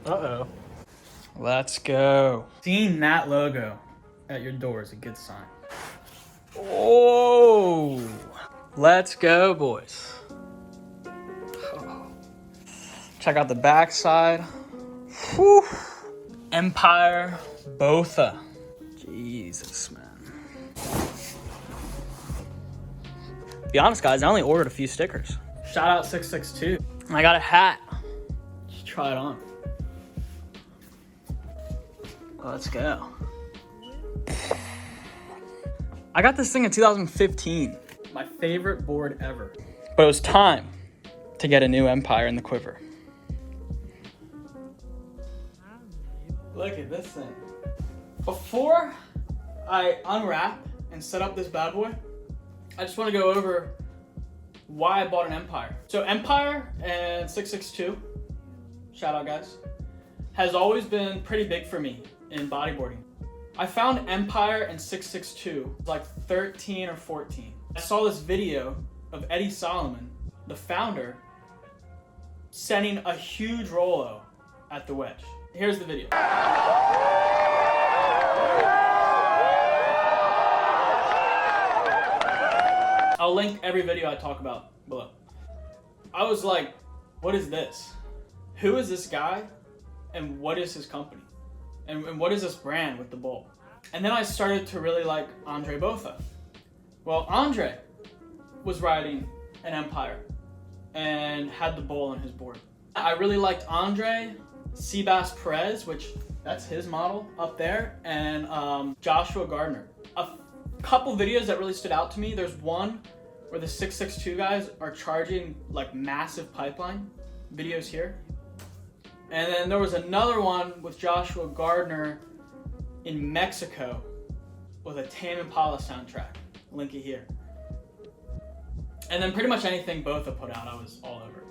Uh-oh. Let's go. Seeing that logo at your door is a good sign. Oh, let's go, boys. Check out the back side. Whew. Empire Botha. Jesus, man. Be honest, guys, I only ordered a few stickers. Shout out 662. I got a hat. Just try it on. Let's go. I got this thing in 2015. My favorite board ever. But it was time to get a new Empire in the quiver. Look at this thing. Before I unwrap and set up this bad boy, I just want to go over why I bought an Empire. So Empire and 662, shout out guys, has always been pretty big for me in bodyboarding. I found Empire and 662 like 13 or 14. I saw this video of Eddie Solomon, the founder, sending a huge Rolo at the Wedge. Here's the video. I'll link every video I talk about below. I was like, what is this? Who is this guy? And what is his company? And what is this brand with the bowl? And then I started to really like Andre Botha. Well, Andre was riding an Empire and had the bowl on his board. I really liked Andre, Seabass Perez, which that's his model up there, and Joshua Garner. A couple videos that really stood out to me. There's one where the 662 guys are charging like massive pipeline, videos here. And then there was another one with Joshua Gardner in Mexico with a Tame Impala soundtrack. Link it here. And then pretty much anything Botha put out, I was all over.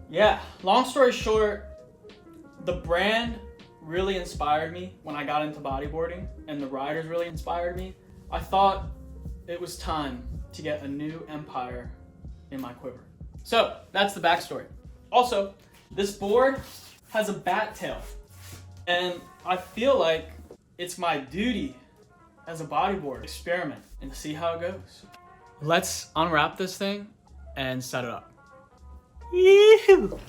Yeah, long story short, the brand really inspired me when I got into bodyboarding, and the riders really inspired me. I thought it was time to get a new Empire in my quiver. So that's the backstory. Also, this board has a bat tail, and I feel like it's my duty as a bodyboarder to experiment and see how it goes. Let's unwrap this thing and set it up. Yee-hoo.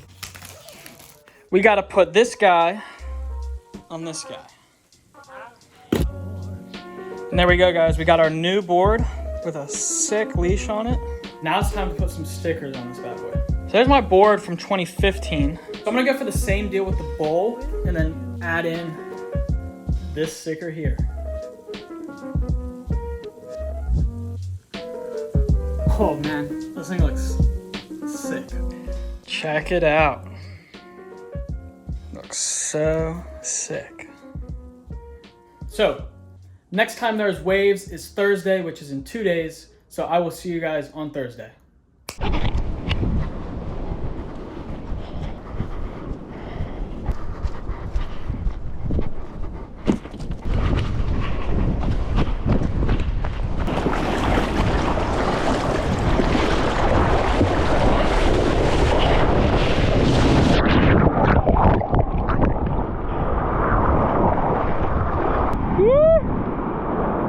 We gotta put this guy on this guy. And there we go, guys. We got our new board with a sick leash on it. Now it's time to put some stickers on this bad boy. So there's my board from 2015. So I'm gonna go for the same deal with the bowl and then add in this sticker here. Oh man, this thing looks sick. Check it out. Looks so sick. So, next time there's waves is Thursday, which is in 2 days. So I will see you guys on Thursday.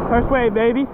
First wave, baby.